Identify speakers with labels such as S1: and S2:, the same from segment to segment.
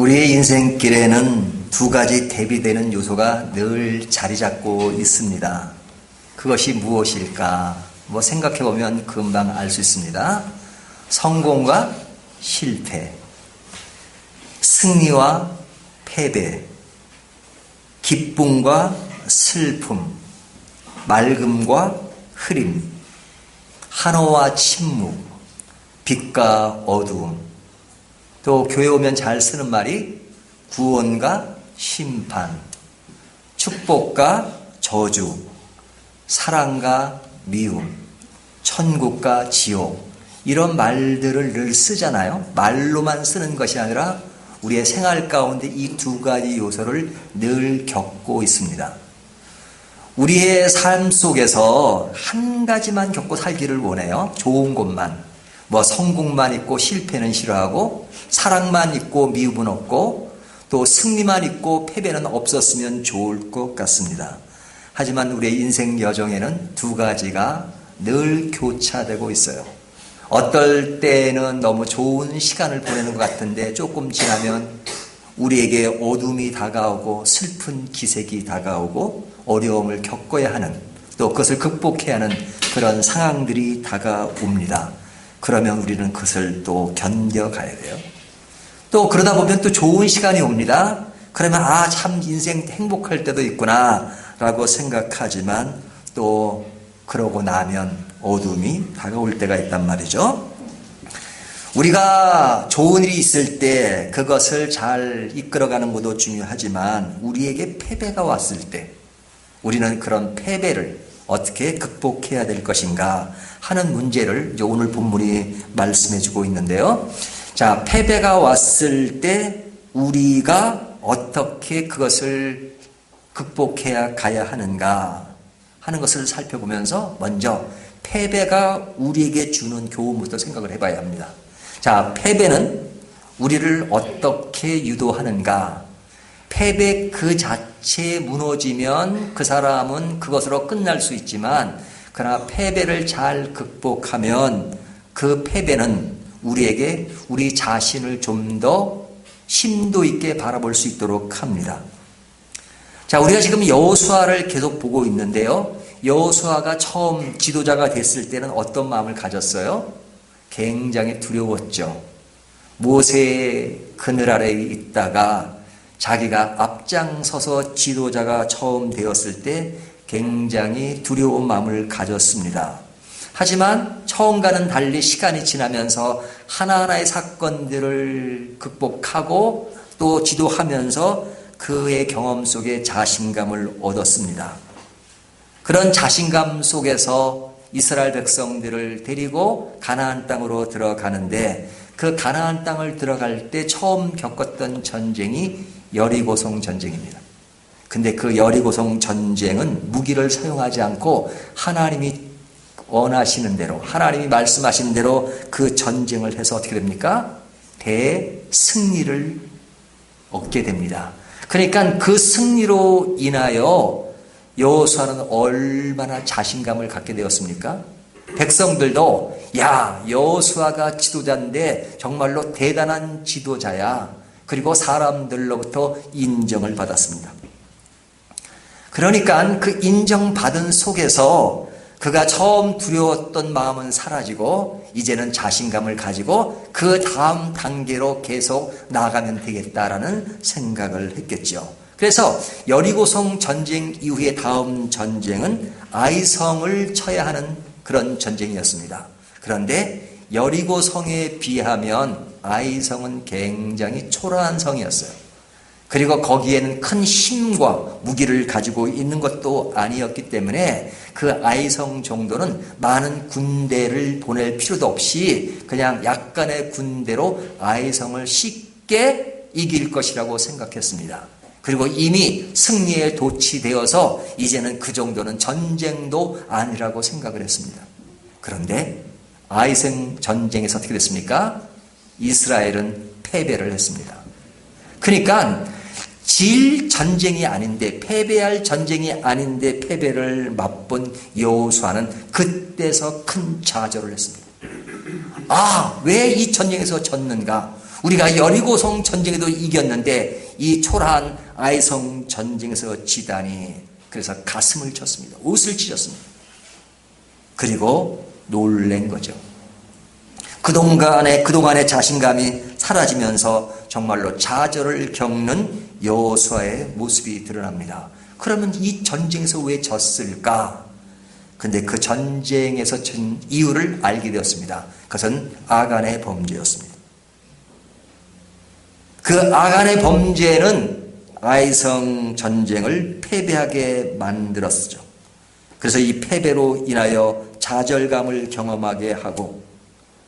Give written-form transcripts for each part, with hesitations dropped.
S1: 우리의 인생길에는 두 가지 대비되는 요소가 늘 자리 잡고 있습니다. 그것이 무엇일까? 생각해보면 금방 알 수 있습니다. 성공과 실패, 승리와 패배, 기쁨과 슬픔, 맑음과 흐림, 한어와 침묵, 빛과 어두움, 또 교회 오면 잘 쓰는 말이 구원과 심판, 축복과 저주, 사랑과 미움, 천국과 지옥, 이런 말들을 늘 쓰잖아요. 말로만 쓰는 것이 아니라 우리의 생활 가운데 이 두 가지 요소를 늘 겪고 있습니다. 우리의 삶 속에서 한 가지만 겪고 살기를 원해요. 좋은 것만. 성공만 있고 실패는 싫어하고, 사랑만 있고 미움은 없고, 또 승리만 있고 패배는 없었으면 좋을 것 같습니다. 하지만 우리의 인생 여정에는 두 가지가 늘 교차되고 있어요. 어떨 때는 너무 좋은 시간을 보내는 것 같은데 조금 지나면 우리에게 어둠이 다가오고 슬픈 기색이 다가오고 어려움을 겪어야 하는, 또 그것을 극복해야 하는 그런 상황들이 다가옵니다. 그러면 우리는 그것을 또 견뎌가야 돼요. 또 그러다 보면 또 좋은 시간이 옵니다. 그러면 참 인생 행복할 때도 있구나 라고 생각하지만, 또 그러고 나면 어둠이 다가올 때가 있단 말이죠. 우리가 좋은 일이 있을 때 그것을 잘 이끌어가는 것도 중요하지만, 우리에게 패배가 왔을 때 우리는 그런 패배를 어떻게 극복해야 될 것인가 하는 문제를 이제 오늘 본문이 말씀해 주고 있는데요. 자, 패배가 왔을 때 우리가 어떻게 그것을 극복해야 가야 하는가 하는 것을 살펴보면서 먼저 패배가 우리에게 주는 교훈부터 생각을 해봐야 합니다. 자, 패배는 우리를 어떻게 유도하는가? 패배 그 자체에 무너지면 그 사람은 그것으로 끝날 수 있지만, 그러나 패배를 잘 극복하면 그 패배는 우리에게 우리 자신을 좀 더 심도 있게 바라볼 수 있도록 합니다. 자, 우리가 지금 여호수아를 계속 보고 있는데요. 여호수아가 처음 지도자가 됐을 때는 어떤 마음을 가졌어요? 굉장히 두려웠죠. 모세의 그늘 아래에 있다가 자기가 앞장서서 지도자가 처음 되었을 때 굉장히 두려운 마음을 가졌습니다. 하지만 처음과는 달리 시간이 지나면서 하나하나의 사건들을 극복하고 또 지도하면서 그의 경험 속에 자신감을 얻었습니다. 그런 자신감 속에서 이스라엘 백성들을 데리고 가나안 땅으로 들어가는데, 그 가나안 땅을 들어갈 때 처음 겪었던 전쟁이 여리고성 전쟁입니다. 근데 그 여리고성 전쟁은 무기를 사용하지 않고 하나님이 원하시는 대로, 하나님이 말씀하신 대로 그 전쟁을 해서 어떻게 됩니까? 대승리를 얻게 됩니다. 그러니까 그 승리로 인하여 여호수아는 얼마나 자신감을 갖게 되었습니까? 백성들도 여호수아가 지도자인데 정말로 대단한 지도자야. 그리고 사람들로부터 인정을 받았습니다. 그러니까 그 인정받은 속에서 그가 처음 두려웠던 마음은 사라지고 이제는 자신감을 가지고 그 다음 단계로 계속 나아가면 되겠다라는 생각을 했겠죠. 그래서 여리고성 전쟁 이후의 다음 전쟁은 아이성을 쳐야 하는 그런 전쟁이었습니다. 그런데 여리고성에 비하면 아이성은 굉장히 초라한 성이었어요. 그리고 거기에는 큰 힘과 무기를 가지고 있는 것도 아니었기 때문에 그 아이성 정도는 많은 군대를 보낼 필요도 없이 그냥 약간의 군대로 아이성을 쉽게 이길 것이라고 생각했습니다. 그리고 이미 승리에 도취되어서 이제는 그 정도는 전쟁도 아니라고 생각을 했습니다. 그런데 아이성 전쟁에서 어떻게 됐습니까? 이스라엘은 패배를 했습니다. 그러니까 질 전쟁이 아닌데, 패배할 전쟁이 아닌데 패배를 맛본 여호수아는 그때서 큰 좌절을 했습니다. 왜 이 전쟁에서 졌는가? 우리가 여리고성 전쟁에도 이겼는데 이 초라한 아이성 전쟁에서 지다니, 그래서 가슴을 쳤습니다. 옷을 찢었습니다. 그리고 놀란 거죠. 그동안의 자신감이 사라지면서 정말로 좌절을 겪는 여호수아의 모습이 드러납니다. 그러면 이 전쟁에서 왜 졌을까? 근데 그 전쟁에서 진 이유를 알게 되었습니다. 그것은 아간의 범죄였습니다. 그 아간의 범죄는 아이성 전쟁을 패배하게 만들었죠. 그래서 이 패배로 인하여 좌절감을 경험하게 하고,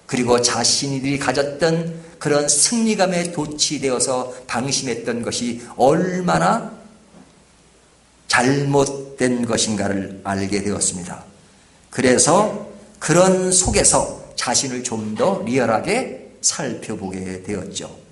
S1: 그리고 자신들이 가졌던 그런 승리감에 도취되어서 방심했던 것이 얼마나 잘못된 것인가를 알게 되었습니다. 그래서 그런 속에서 자신을 좀 더 리얼하게 살펴보게 되었죠.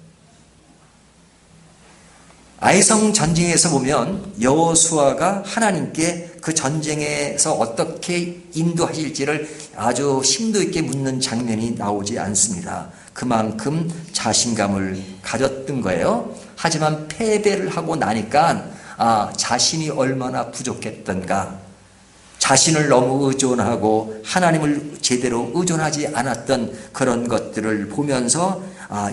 S1: 아이성 전쟁에서 보면 여호수아가 하나님께 그 전쟁에서 어떻게 인도하실지를 아주 심도 있게 묻는 장면이 나오지 않습니다. 그만큼 자신감을 가졌던 거예요. 하지만 패배를 하고 나니까 자신이 얼마나 부족했던가, 자신을 너무 의존하고 하나님을 제대로 의존하지 않았던 그런 것들을 보면서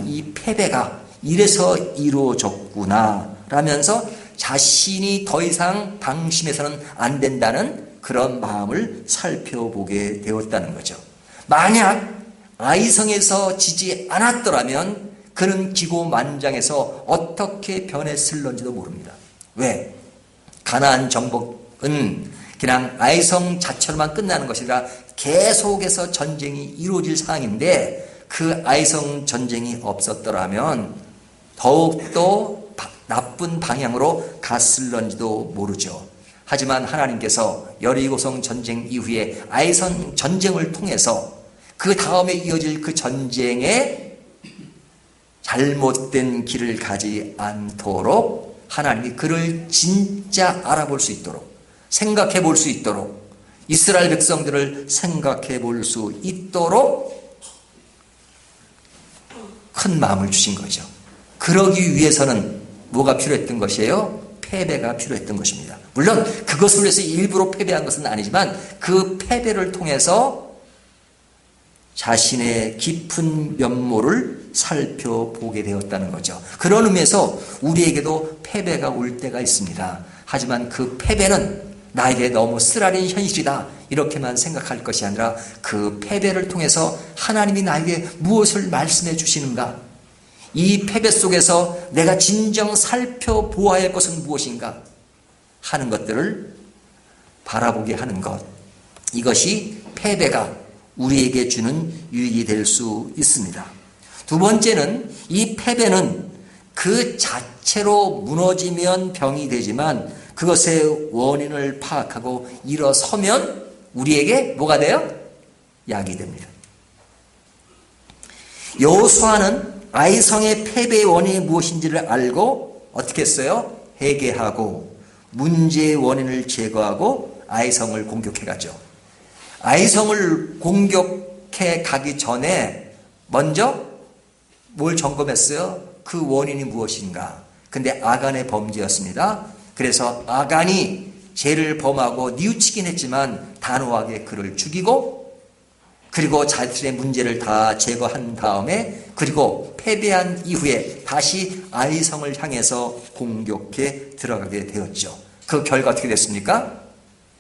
S1: 이 패배가 이래서 이루어졌구나 라면서 자신이 더 이상 방심해서는 안 된다는 그런 마음을 살펴보게 되었다는 거죠. 만약 아이성에서 지지 않았더라면 그는 기고만장해서 어떻게 변했을런지도 모릅니다. 왜? 가나안 정복은 그냥 아이성 자체로만 끝나는 것이 아니라 계속해서 전쟁이 이루어질 상황인데, 그 아이성 전쟁이 없었더라면 더욱더 나쁜 방향으로 갔을런지도 모르죠. 하지만 하나님께서 여리고성 전쟁 이후에 아이성 전쟁을 통해서 그 다음에 이어질 그 전쟁에 잘못된 길을 가지 않도록 하나님이 그를 진짜 알아볼 수 있도록, 생각해 볼 수 있도록, 이스라엘 백성들을 생각해 볼 수 있도록 큰 마음을 주신 거죠. 그러기 위해서는 뭐가 필요했던 것이에요? 패배가 필요했던 것입니다. 물론 그것을 위해서 일부러 패배한 것은 아니지만 그 패배를 통해서 자신의 깊은 면모를 살펴보게 되었다는 거죠. 그런 의미에서 우리에게도 패배가 올 때가 있습니다. 하지만 그 패배는 나에게 너무 쓰라린 현실이다 이렇게만 생각할 것이 아니라 그 패배를 통해서 하나님이 나에게 무엇을 말씀해 주시는가, 이 패배 속에서 내가 진정 살펴보아야 할 것은 무엇인가 하는 것들을 바라보게 하는 것, 이것이 패배가 우리에게 주는 유익이 될 수 있습니다. 두 번째는 이 패배는 그 자체로 무너지면 병이 되지만 그것의 원인을 파악하고 일어서면 우리에게 뭐가 돼요? 약이 됩니다. 여호수아는 아이성의 패배의 원인이 무엇인지를 알고 어떻게 했어요? 회개하고 문제의 원인을 제거하고 아이성을 공격해 가죠. 아이성을 공격해 가기 전에 먼저 뭘 점검했어요? 그 원인이 무엇인가? 근데 아간의 범죄였습니다. 그래서 아간이 죄를 범하고 뉘우치긴 했지만 단호하게 그를 죽이고, 그리고 자신의 문제를 다 제거한 다음에, 그리고 패배한 이후에 다시 아이성을 향해서 공격해 들어가게 되었죠. 그 결과 어떻게 됐습니까?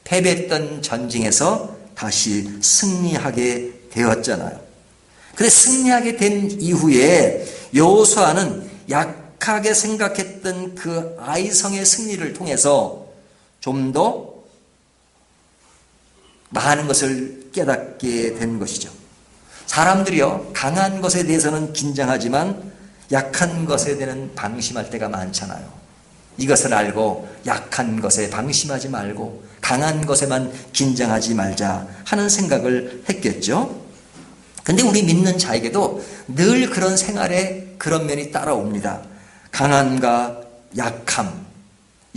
S1: 패배했던 전쟁에서 다시 승리하게 되었잖아요. 그런데 승리하게 된 이후에 여호수아는 약하게 생각했던 그 아이성의 승리를 통해서 좀 더 많은 것을 깨닫게 된 것이죠. 사람들이요, 강한 것에 대해서는 긴장하지만 약한 것에 대해서는 방심할 때가 많잖아요. 이것을 알고 약한 것에 방심하지 말고 강한 것에만 긴장하지 말자 하는 생각을 했겠죠. 근데 우리 믿는 자에게도 늘 그런 생활에 그런 면이 따라옵니다. 강함과 약함,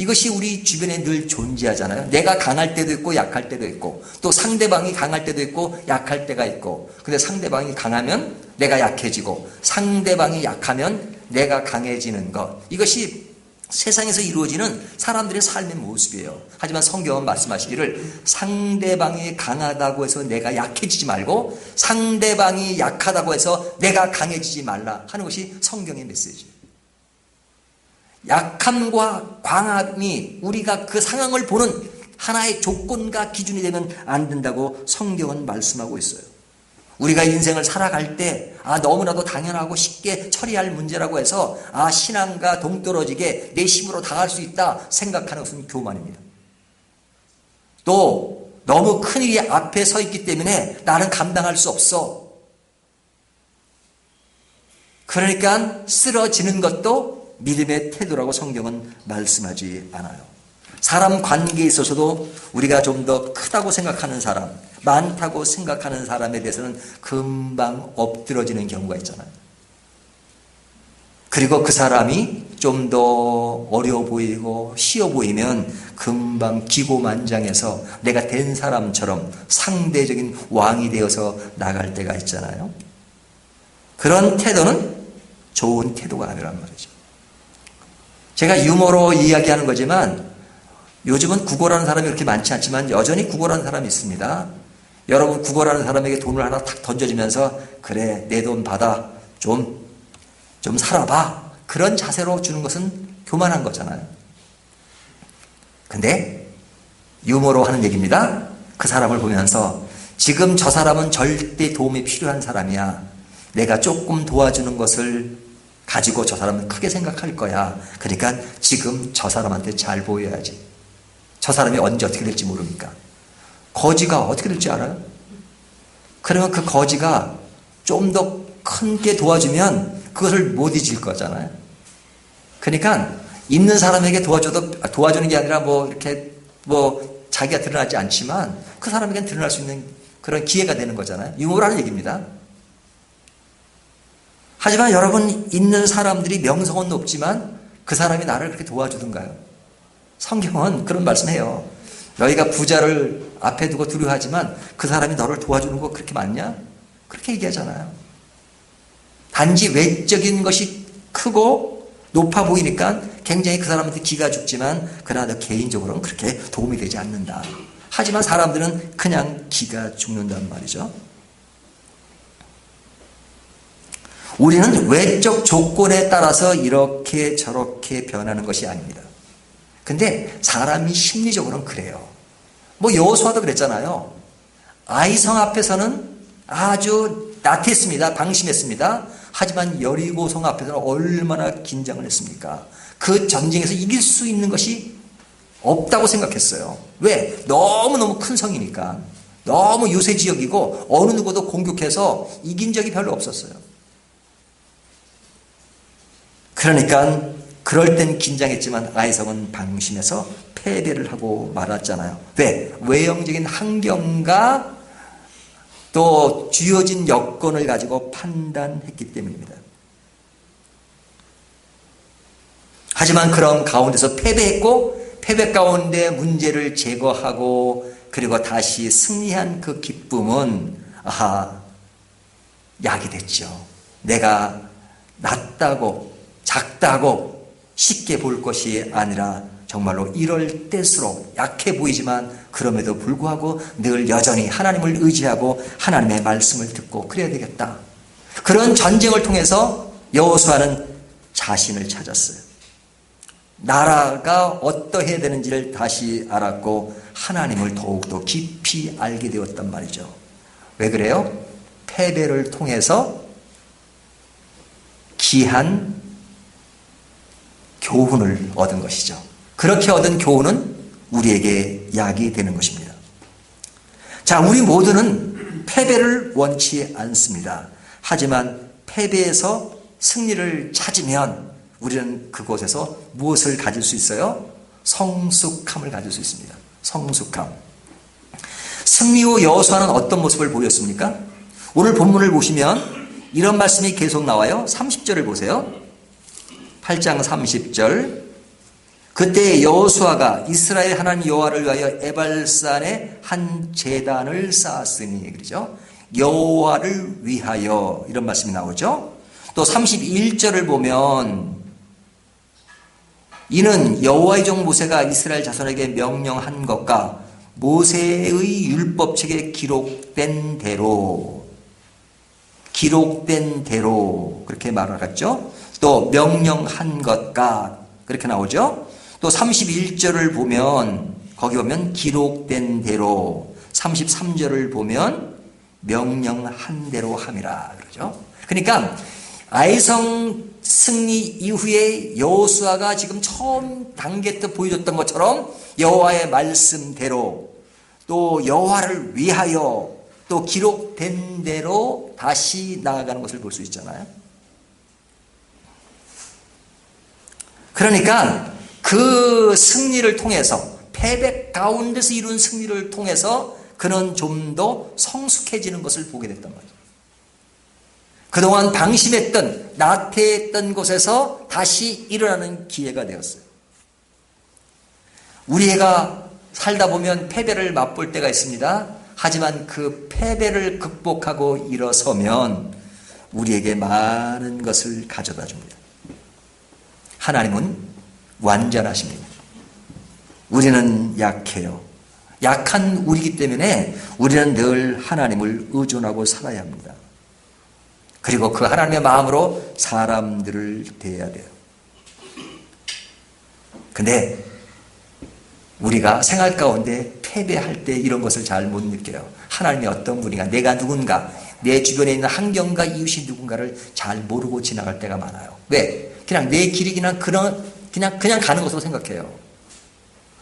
S1: 이것이 우리 주변에 늘 존재하잖아요. 내가 강할 때도 있고 약할 때도 있고 또 상대방이 강할 때도 있고 약할 때가 있고 근데 상대방이 강하면 내가 약해지고 상대방이 약하면 내가 강해지는 것 이것이 세상에서 이루어지는 사람들의 삶의 모습이에요. 하지만 성경은 말씀하시기를 상대방이 강하다고 해서 내가 약해지지 말고 상대방이 약하다고 해서 내가 강해지지 말라 하는 것이 성경의 메시지예요. 약함과 강함이 우리가 그 상황을 보는 하나의 조건과 기준이 되면 안 된다고 성경은 말씀하고 있어요. 우리가 인생을 살아갈 때 너무나도 당연하고 쉽게 처리할 문제라고 해서 신앙과 동떨어지게 내 힘으로 다 할 수 있다 생각하는 것은 교만입니다. 또 너무 큰 일이 앞에 서 있기 때문에 나는 감당할 수 없어. 그러니까 쓰러지는 것도 믿음의 태도라고 성경은 말씀하지 않아요. 사람 관계에 있어서도 우리가 좀 더 크다고 생각하는 사람, 많다고 생각하는 사람에 대해서는 금방 엎드러지는 경우가 있잖아요. 그리고 그 사람이 좀 더 어려워 보이고 쉬워 보이면 금방 기고만장해서 내가 된 사람처럼 상대적인 왕이 되어서 나갈 때가 있잖아요. 그런 태도는 좋은 태도가 아니란 말이죠. 제가 유머로 이야기하는 거지만 요즘은 구걸하는 사람이 그렇게 많지 않지만 여전히 구걸하는 사람이 있습니다. 여러분 구걸하는 사람에게 돈을 하나 탁 던져주면서 그래 내 돈 받아 좀 살아봐 그런 자세로 주는 것은 교만한 거잖아요. 근데 유머로 하는 얘기입니다. 그 사람을 보면서 지금 저 사람은 절대 도움이 필요한 사람이야. 내가 조금 도와주는 것을 가지고 저 사람은 크게 생각할 거야. 그러니까 지금 저 사람한테 잘 보여야지. 저 사람이 언제 어떻게 될지 모르니까. 거지가 어떻게 될지 알아요? 그러면 그 거지가 좀 더 큰 게 도와주면 그것을 못 잊을 거잖아요. 그러니까 있는 사람에게 도와주는 게 아니라 이렇게 자기가 드러나지 않지만 그 사람에게는 드러날 수 있는 그런 기회가 되는 거잖아요. 유머라는 얘기입니다. 하지만 여러분 있는 사람들이 명성은 높지만 그 사람이 나를 그렇게 도와주던가요? 성경은 그런 말씀해요. 너희가 부자를 앞에 두고 두려워하지만 그 사람이 너를 도와주는 거 그렇게 많냐? 그렇게 얘기하잖아요. 단지 외적인 것이 크고 높아 보이니까 굉장히 그 사람한테 기가 죽지만 그러나 개인적으로는 그렇게 도움이 되지 않는다. 하지만 사람들은 그냥 기가 죽는단 말이죠. 우리는 외적 조건에 따라서 이렇게 저렇게 변하는 것이 아닙니다. 근데 사람이 심리적으로는 그래요. 여호수아도 그랬잖아요. 아이성 앞에서는 아주 나태했습니다. 방심했습니다. 하지만 여리고성 앞에서는 얼마나 긴장을 했습니까? 그 전쟁에서 이길 수 있는 것이 없다고 생각했어요. 왜? 너무너무 큰 성이니까. 너무 유세 지역이고 어느 누구도 공격해서 이긴 적이 별로 없었어요. 그러니까 그럴 땐 긴장했지만 아이성은 방심해서 패배를 하고 말았잖아요. 왜? 외형적인 환경과 또 주어진 여건을 가지고 판단했기 때문입니다. 하지만 그런 가운데서 패배했고 패배 가운데 문제를 제거하고 그리고 다시 승리한 그 기쁨은 약이 됐죠. 내가 낮다고 작다고 쉽게 볼 것이 아니라 정말로 이럴 때수록 약해 보이지만 그럼에도 불구하고 늘 여전히 하나님을 의지하고 하나님의 말씀을 듣고 그래야 되겠다. 그런 전쟁을 통해서 여호수아는 자신을 찾았어요. 나라가 어떠해야 되는지를 다시 알았고 하나님을 더욱더 깊이 알게 되었단 말이죠. 왜 그래요? 패배를 통해서 귀한 교훈을 얻은 것이죠. 그렇게 얻은 교훈은 우리에게 약이 되는 것입니다. 자, 우리 모두는 패배를 원치 않습니다. 하지만 패배에서 승리를 찾으면 우리는 그곳에서 무엇을 가질 수 있어요? 성숙함을 가질 수 있습니다. 성숙함. 승리 후 여호수아는 어떤 모습을 보였습니까? 오늘 본문을 보시면 이런 말씀이 계속 나와요. 30절을 보세요. 8장 30절. 그때 여호수아가 이스라엘 하나님 여호와를 위하여 에발산에 한 제단을 쌓았으니, 그러죠? 여호와를 위하여 이런 말씀이 나오죠. 또 31절을 보면 이는 여호와의 종 모세가 이스라엘 자손에게 명령한 것과 모세의 율법책에 기록된 대로 그렇게 말하겠죠. 또 명령한 것과 그렇게 나오죠. 또 31절을 보면 거기 보면 기록된 대로, 33절을 보면 명령한 대로 함이라 그러죠. 그러니까 아이성 승리 이후에 여호수아가 지금 처음 단계 때 보여줬던 것처럼 여호와의 말씀대로 또 여호와를 위하여 또 기록된 대로 다시 나아가는 것을 볼 수 있잖아요. 그러니까 그 승리를 통해서, 패배 가운데서 이룬 승리를 통해서 그는 좀 더 성숙해지는 것을 보게 됐단 말이에요. 그동안 방심했던, 나태했던 곳에서 다시 일어나는 기회가 되었어요. 우리가 살다 보면 패배를 맛볼 때가 있습니다. 하지만 그 패배를 극복하고 일어서면 우리에게 많은 것을 가져다 줍니다. 하나님은 완전하십니다. 우리는 약해요. 약한 우리이기 때문에 우리는 늘 하나님을 의존하고 살아야 합니다. 그리고 그 하나님의 마음으로 사람들을 대해야 돼요. 근데 우리가 생활 가운데 패배할 때 이런 것을 잘 못 느껴요. 하나님이 어떤 분인가, 내가 누군가, 내 주변에 있는 환경과 이웃이 누군가를 잘 모르고 지나갈 때가 많아요. 왜? 그냥 내 길이 그냥 가는 것으로 생각해요.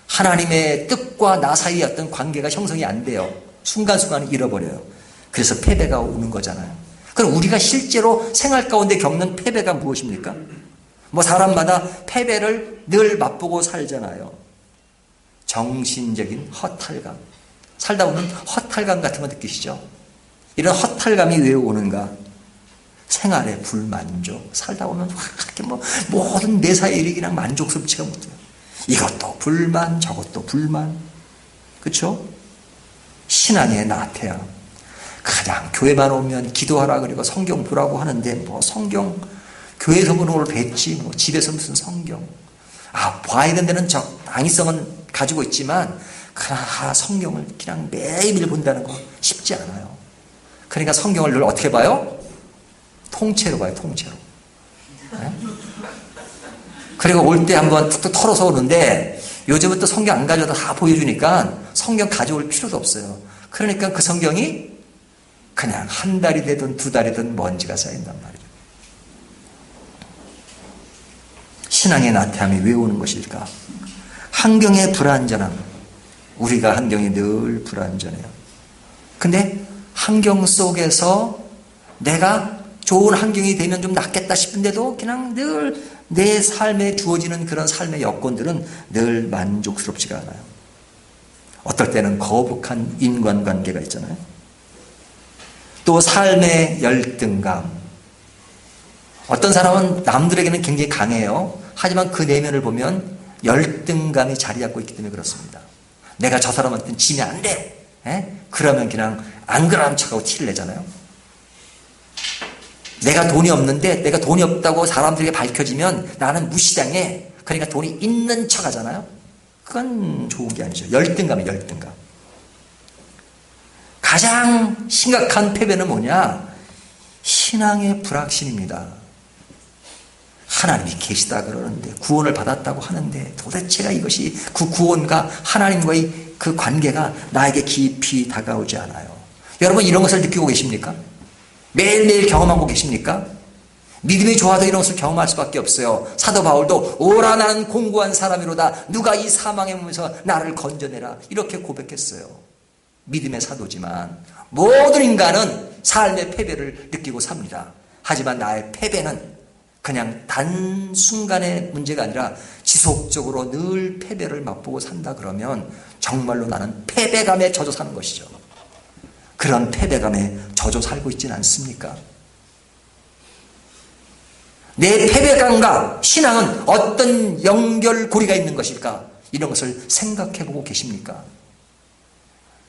S1: 하나님의 뜻과 나 사이의 어떤 관계가 형성이 안 돼요. 순간순간 잃어버려요. 그래서 패배가 오는 거잖아요. 그럼 우리가 실제로 생활 가운데 겪는 패배가 무엇입니까? 뭐 사람마다 패배를 늘 맛보고 살잖아요. 정신적인 허탈감. 살다 보면 허탈감 같은 거 느끼시죠? 이런 허탈감이 왜 오는가? 생활의 불만족. 살다 보면 그렇게 모든 내 사의 일이 그냥 만족스럽지가 못해요. 이것도 불만, 저것도 불만. 그렇죠? 신앙의 나태함. 가장 교회만 오면 기도하라 그리고 성경 보라고 하는데 뭐 성경 교회에서 보는 걸 뵀지 뭐 집에서 무슨 성경. 봐야 되는 데는 당위성은 가지고 있지만 그러나 성경을 그냥 매일매일 본다는 거 쉽지 않아요. 그러니까 성경을 늘 어떻게 봐요? 통째로 봐요. 통째로. 네? 그리고 올 때 한번 툭툭 털어서 오는데 요즘은 또 성경 안 가져도 다 보여주니까 성경 가져올 필요도 없어요. 그러니까 그 성경이 그냥 한 달이 되든 두 달이든 먼지가 쌓인단 말이에요. 신앙의 나태함이 왜 오는 것일까? 환경의 불안전함. 우리가 환경이 늘 불안전해요. 근데 환경 속에서 내가 좋은 환경이 되면 좀 낫겠다 싶은데도 그냥 늘 내 삶에 주어지는 그런 삶의 여건들은 늘 만족스럽지가 않아요. 어떨 때는 거북한 인간관계가 있잖아요. 또 삶의 열등감. 어떤 사람은 남들에게는 굉장히 강해요. 하지만 그 내면을 보면 열등감이 자리 잡고 있기 때문에 그렇습니다. 내가 저 사람한테는 지면 안 돼. 그러면 그냥 안 그러는 척하고 티를 내잖아요. 내가 돈이 없는데 내가 돈이 없다고 사람들에게 밝혀지면 나는 무시당해. 그러니까 돈이 있는 척 하잖아요. 그건 좋은 게 아니죠. 열등감이에요. 열등감. 가장 심각한 패배는 뭐냐? 신앙의 불확신입니다. 하나님이 계시다 그러는데 구원을 받았다고 하는데 도대체가 이것이 그 구원과 하나님과의 그 관계가 나에게 깊이 다가오지 않아요. 여러분 이런 것을 느끼고 계십니까? 매일매일 경험하고 계십니까? 믿음이 좋아도 이런 것을 경험할 수밖에 없어요. 사도 바울도 오라 나는 공고한 사람이로다. 누가 이 사망의 몸에서 나를 건져내라. 이렇게 고백했어요. 믿음의 사도지만 모든 인간은 삶의 패배를 느끼고 삽니다. 하지만 나의 패배는 그냥 단순간의 문제가 아니라 지속적으로 늘 패배를 맛보고 산다 그러면 정말로 나는 패배감에 젖어 사는 것이죠. 그런 패배감에 젖어 살고 있지는 않습니까? 내 패배감과 신앙은 어떤 연결고리가 있는 것일까? 이런 것을 생각해보고 계십니까?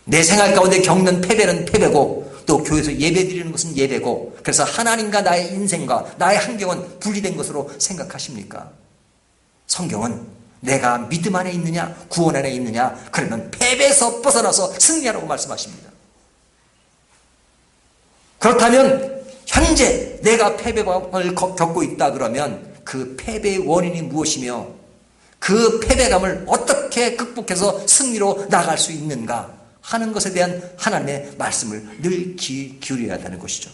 S1: 내 생활 가운데 겪는 패배는 패배고 또 교회에서 예배드리는 것은 예배고 그래서 하나님과 나의 인생과 나의 환경은 분리된 것으로 생각하십니까? 성경은 내가 믿음 안에 있느냐 구원 안에 있느냐 그러면 패배에서 벗어나서 승리하라고 말씀하십니다. 그렇다면 현재 내가 패배감을 겪고 있다 그러면 그 패배의 원인이 무엇이며 그 패배감을 어떻게 극복해서 승리로 나갈 수 있는가 하는 것에 대한 하나님의 말씀을 늘 귀 기울여야 하는 것이죠.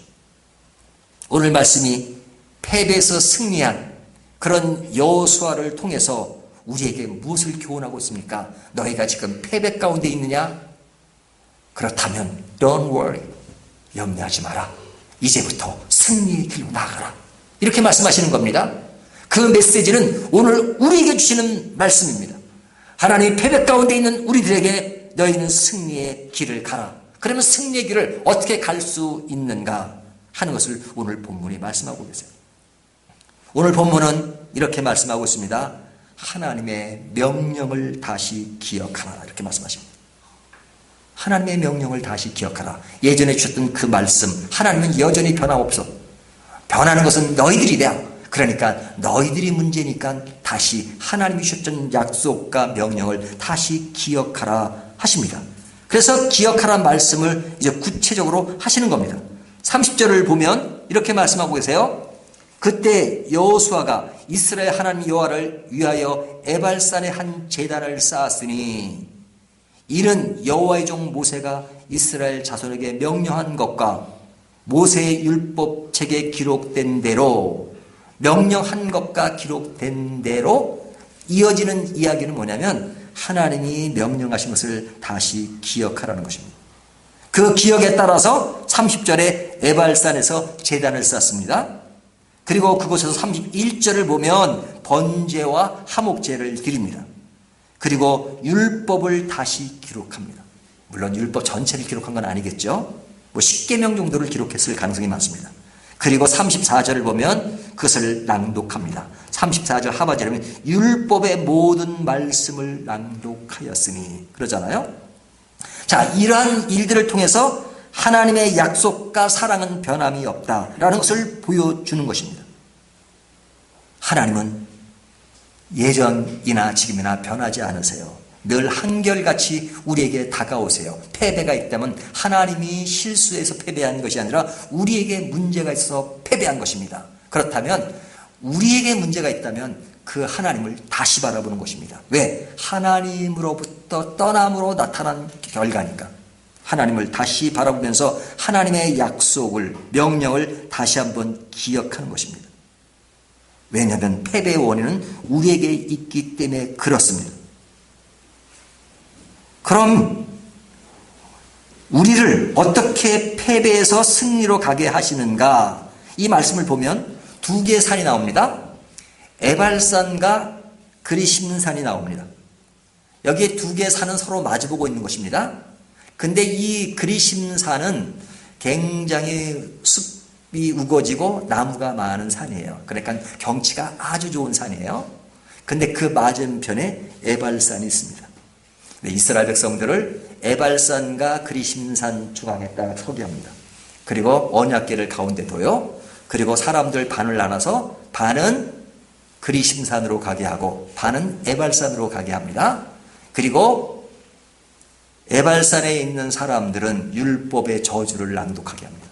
S1: 오늘 말씀이 패배에서 승리한 그런 여호수아를 통해서 우리에게 무엇을 교훈하고 있습니까? 너희가 지금 패배 가운데 있느냐? 그렇다면 don't worry, 염려하지 마라. 이제부터 승리의 길로 나아가라. 이렇게 말씀하시는 겁니다. 그 메시지는 오늘 우리에게 주시는 말씀입니다. 하나님이 패배 가운데 있는 우리들에게 너희는 승리의 길을 가라. 그러면 승리의 길을 어떻게 갈 수 있는가 하는 것을 오늘 본문이 말씀하고 계세요. 오늘 본문은 이렇게 말씀하고 있습니다. 하나님의 명령을 다시 기억하라. 이렇게 말씀하십니다. 하나님의 명령을 다시 기억하라. 예전에 주셨던 그 말씀, 하나님은 여전히 변함없어. 변하는 것은 너희들이다. 그러니까 너희들이 문제니까 다시 하나님이 주셨던 약속과 명령을 다시 기억하라 하십니다. 그래서 기억하라 말씀을 이제 구체적으로 하시는 겁니다. 30절을 보면 이렇게 말씀하고 계세요. 그때 여호수아가 이스라엘 하나님 여호와를 위하여 에발산에 한 제단을 쌓았으니 이는 여호와의 종 모세가 이스라엘 자손에게 명령한 것과 모세의 율법책에 기록된 대로 명령한 것과 기록된 대로 이어지는 이야기는 뭐냐면 하나님이 명령하신 것을 다시 기억하라는 것입니다. 그 기억에 따라서 30절에 에발산에서 제단을 쌓습니다. 그리고 그곳에서 31절을 보면 번제와 화목제를 드립니다. 그리고 율법을 다시 기록합니다. 물론 율법 전체를 기록한 건 아니겠죠. 뭐 10계명 정도를 기록했을 가능성이 많습니다. 그리고 34절을 보면 그것을 낭독합니다. 34절 하반절에 보면 율법의 모든 말씀을 낭독하였으니 그러잖아요. 자, 이러한 일들을 통해서 하나님의 약속과 사랑은 변함이 없다라는 것을 보여주는 것입니다. 하나님은 예전이나 지금이나 변하지 않으세요. 늘 한결같이 우리에게 다가오세요. 패배가 있다면 하나님이 실수해서 패배한 것이 아니라 우리에게 문제가 있어서 패배한 것입니다. 그렇다면 우리에게 문제가 있다면 그 하나님을 다시 바라보는 것입니다. 왜? 하나님으로부터 떠남으로 나타난 결과니까. 하나님을 다시 바라보면서 하나님의 약속을, 명령을 다시 한번 기억하는 것입니다. 왜냐하면 패배의 원인은 우리에게 있기 때문에 그렇습니다. 그럼 우리를 어떻게 패배에서 승리로 가게 하시는가? 이 말씀을 보면 두 개의 산이 나옵니다. 에발산과 그리심산이 나옵니다. 여기에 두 개의 산은 서로 마주보고 있는 것입니다. 근데 이 그리심산은 굉장히 숲이 우거지고 나무가 많은 산이에요. 그러니까 경치가 아주 좋은 산이에요. 근데 그 맞은편에 에발산이 있습니다. 이스라엘 백성들을 에발산과 그리심산 중앙에다가 서게 합니다. 그리고 언약궤를 가운데 둬요. 그리고 사람들 반을 나눠서 반은 그리심산으로 가게 하고 반은 에발산으로 가게 합니다. 그리고 에발산에 있는 사람들은 율법의 저주를 낭독하게 합니다.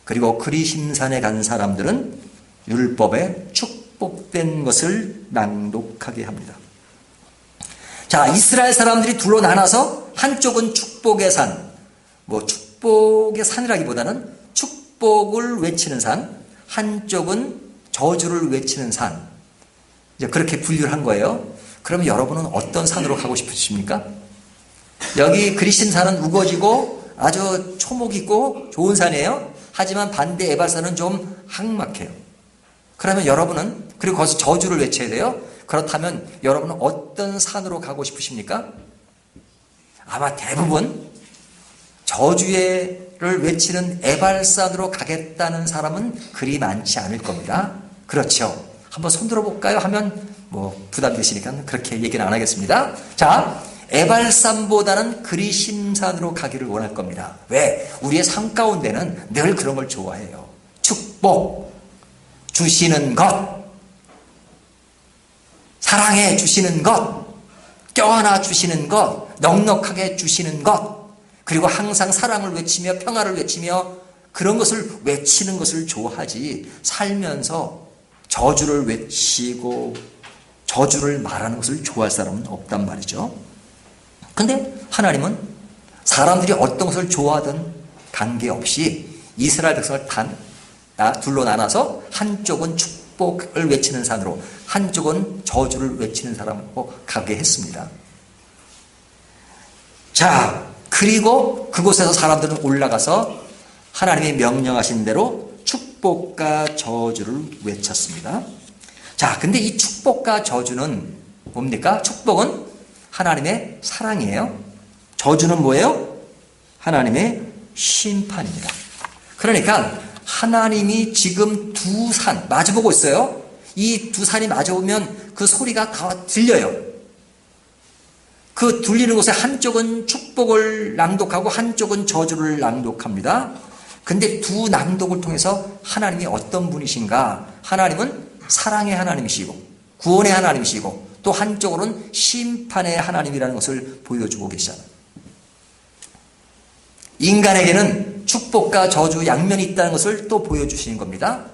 S1: 그리고 그리심산에 간 사람들은 율법의 축복된 것을 낭독하게 합니다. 자, 이스라엘 사람들이 둘로 나눠서 한쪽은 축복의 산, 축복의 산이라기보다는 축복을 외치는 산, 한쪽은 저주를 외치는 산. 이제 그렇게 분류를 한 거예요. 그러면 여러분은 어떤 산으로 가고 싶으십니까? 여기 그리심산은 우거지고 아주 초목 있고 좋은 산이에요. 하지만 반대 에발산은 좀 항막해요. 그러면 여러분은, 그리고 거기서 저주를 외쳐야 돼요. 그렇다면 여러분은 어떤 산으로 가고 싶으십니까? 아마 대부분 저주를 외치는 에발산으로 가겠다는 사람은 그리 많지 않을 겁니다. 그렇죠. 한번 손들어 볼까요? 하면 뭐 부담되시니까 그렇게 얘기는 안 하겠습니다. 자, 에발산보다는 그리심산으로 가기를 원할 겁니다. 왜? 우리의 삶 가운데는 늘 그런 걸 좋아해요. 축복, 주시는 것, 사랑해 주시는 것, 껴안아 주시는 것, 넉넉하게 주시는 것, 그리고 항상 사랑을 외치며 평화를 외치며 그런 것을 외치는 것을 좋아하지, 살면서 저주를 외치고 저주를 말하는 것을 좋아할 사람은 없단 말이죠. 근데 하나님은 사람들이 어떤 것을 좋아하든 관계없이 이스라엘 백성을 둘로 나눠서 한쪽은 축복을 외치는 산으로, 한쪽은 저주를 외치는 사람으로 가게 했습니다. 자, 그리고 그곳에서 사람들은 올라가서 하나님이 명령하신 대로 축복과 저주를 외쳤습니다. 자, 근데 이 축복과 저주는 뭡니까? 축복은 하나님의 사랑이에요. 저주는 뭐예요? 하나님의 심판입니다. 그러니까 하나님이 지금 두 산 마주보고 있어요. 이 두 산이 마주보면 그 소리가 다 들려요. 그 들리는 곳에 한쪽은 축복을 낭독하고 한쪽은 저주를 낭독합니다. 근데 두 낭독을 통해서 하나님이 어떤 분이신가? 하나님은 사랑의 하나님이시고 구원의 하나님이시고 또 한쪽으로는 심판의 하나님이라는 것을 보여주고 계시잖아요. 인간에게는 축복과 저주 양면이 있다는 것을 또 보여주시는 겁니다.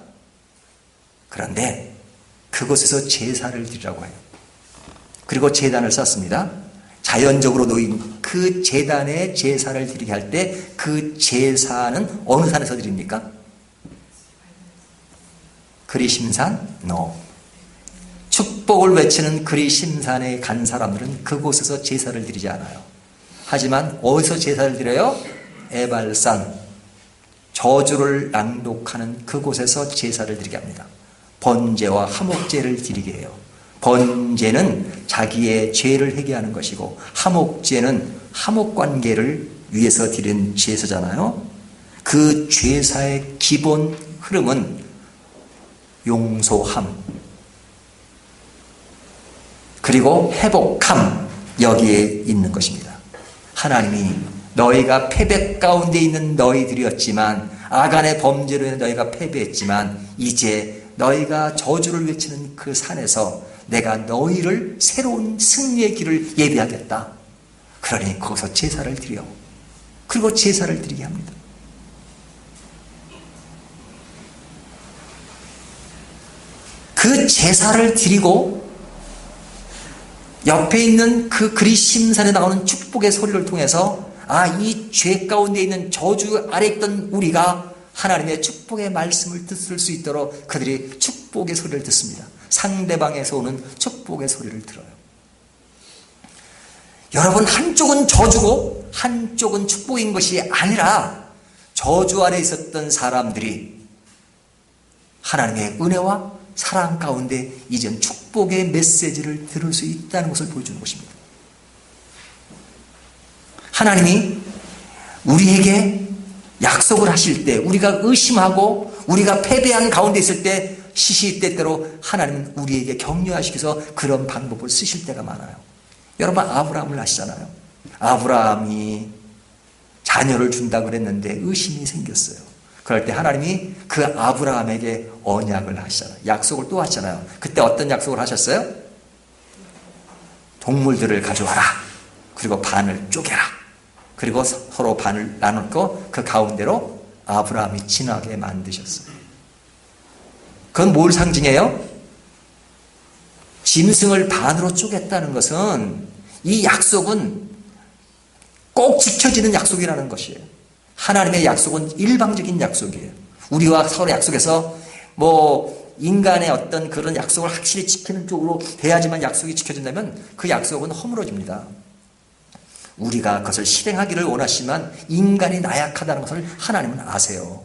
S1: 그런데 그곳에서 제사를 드리라고 해요. 그리고 제단을 쌓습니다. 자연적으로 놓인 그 제단에 제사를 드리게 할 때 그 제사는 어느 산에서 드립니까? 그리심산? No. 축복을 외치는 그리심산에 간 사람들은 그곳에서 제사를 드리지 않아요. 하지만 어디서 제사를 드려요? 에발산, 저주를 낭독하는 그곳에서 제사를 드리게 합니다. 번제와 화목제를 드리게 해요. 번제는 자기의 죄를 회개하는 것이고 화목제는 화목관계를 위해서 드린 제사잖아요. 그 제사의 기본 흐름은 용서함 그리고 회복함, 여기에 있는 것입니다. 하나님이 너희가 패배 가운데 있는 너희들이었지만, 아간의 범죄로 인해 너희가 패배했지만 이제 너희가 저주를 외치는 그 산에서 내가 너희를 새로운 승리의 길을 예비하겠다. 그러니 거기서 제사를 드려. 그리고 제사를 드리게 합니다. 그 제사를 드리고 옆에 있는 그 그리심산에 나오는 축복의 소리를 통해서 이 죄 가운데 있는 저주 아래 있던 우리가 하나님의 축복의 말씀을 듣을 수 있도록 그들이 축복의 소리를 듣습니다. 상대방에서 오는 축복의 소리를 들어요. 여러분, 한쪽은 저주고 한쪽은 축복인 것이 아니라 저주 아래 있었던 사람들이 하나님의 은혜와 사랑 가운데 이젠 축복의 메시지를 들을 수 있다는 것을 보여주는 것입니다. 하나님이 우리에게 약속을 하실 때, 우리가 의심하고 우리가 패배한 가운데 있을 때 시시때때로 하나님은 우리에게 격려하시기 위해서 그런 방법을 쓰실 때가 많아요. 여러분, 아브라함을 아시잖아요. 아브라함이 자녀를 준다고 그랬는데 의심이 생겼어요. 그럴 때 하나님이 그 아브라함에게 언약을 하시잖아요. 약속을 또 하시잖아요. 그때 어떤 약속을 하셨어요? 동물들을 가져와라. 그리고 반을 쪼개라. 그리고 서로 반을 나누고 그 가운데로 아브라함이 지나게 만드셨어요. 그건 뭘 상징해요? 짐승을 반으로 쪼갰다는 것은 이 약속은 꼭 지켜지는 약속이라는 것이에요. 하나님의 약속은 일방적인 약속이에요. 우리와 서로 약속해서 인간의 어떤 그런 약속을 확실히 지키는 쪽으로 돼야지만 약속이 지켜진다면 그 약속은 허물어집니다. 우리가 그것을 실행하기를 원하시지만 인간이 나약하다는 것을 하나님은 아세요.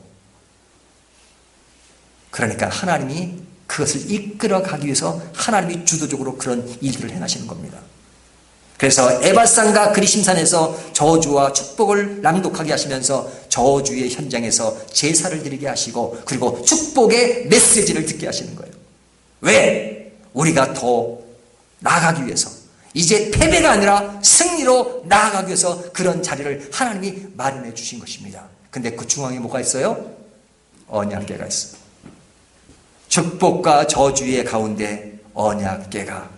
S1: 그러니까 하나님이 그것을 이끌어 가기 위해서 하나님이 주도적으로 그런 일들을 행하시는 겁니다. 그래서 에발산과 그리심산에서 저주와 축복을 낭독하게 하시면서 저주의 현장에서 제사를 드리게 하시고 그리고 축복의 메시지를 듣게 하시는 거예요. 왜? 우리가 더 나아가기 위해서, 이제 패배가 아니라 승리로 나아가기 위해서 그런 자리를 하나님이 마련해 주신 것입니다. 근데 그 중앙에 뭐가 있어요? 언약궤가 있어요. 축복과 저주의 가운데 언약궤가,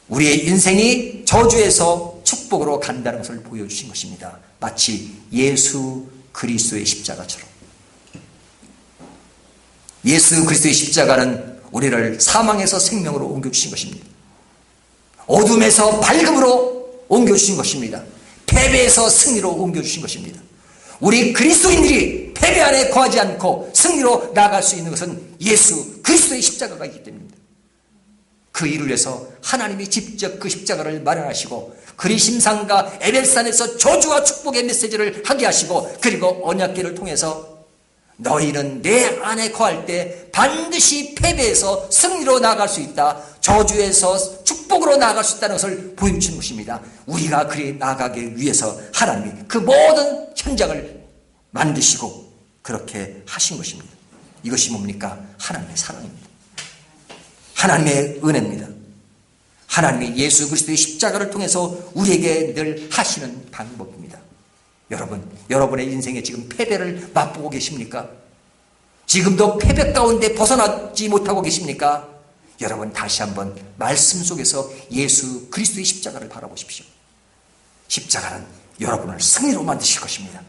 S1: 우리의 인생이 저주에서 축복으로 간다는 것을 보여주신 것입니다. 마치 예수 그리스도의 십자가처럼. 예수 그리스도의 십자가는 우리를 사망에서 생명으로 옮겨주신 것입니다. 어둠에서 밝음으로 옮겨주신 것입니다. 패배에서 승리로 옮겨주신 것입니다. 우리 그리스도인들이 패배 안에 거하지 않고 승리로 나아갈 수 있는 것은 예수 그리스도의 십자가가 있기 때문입니다. 그 일을 위해서 하나님이 직접 그 십자가를 마련하시고 그리심산과 에벨산에서 저주와 축복의 메시지를 하게 하시고 그리고 언약궤를 통해서 너희는 내 안에 거할 때 반드시 패배에서 승리로 나아갈 수 있다. 저주에서 축복으로 나아갈 수 있다는 것을 보여주신 것입니다. 우리가 그리 나아가기 위해서 하나님이 그 모든 현장을 만드시고 그렇게 하신 것입니다. 이것이 뭡니까? 하나님의 사랑입니다. 하나님의 은혜입니다. 하나님의 예수 그리스도의 십자가를 통해서 우리에게 늘 하시는 방법입니다. 여러분, 여러분의 인생에 지금 패배를 맛보고 계십니까? 지금도 패배 가운데 벗어나지 못하고 계십니까? 여러분, 다시 한번 말씀 속에서 예수 그리스도의 십자가를 바라보십시오. 십자가는 여러분을 승리로 만드실 것입니다.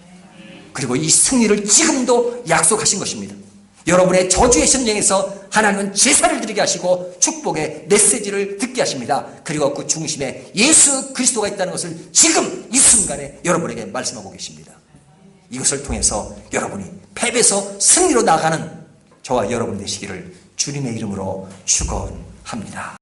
S1: 그리고 이 승리를 지금도 약속하신 것입니다. 여러분의 저주의 현장에서 하나님은 제사를 드리게 하시고 축복의 메시지를 듣게 하십니다. 그리고 그 중심에 예수 그리스도가 있다는 것을 지금 이 순간에 여러분에게 말씀하고 계십니다. 이것을 통해서 여러분이 패배에서 승리로 나가는 저와 여러분 되시기를 주님의 이름으로 축원합니다.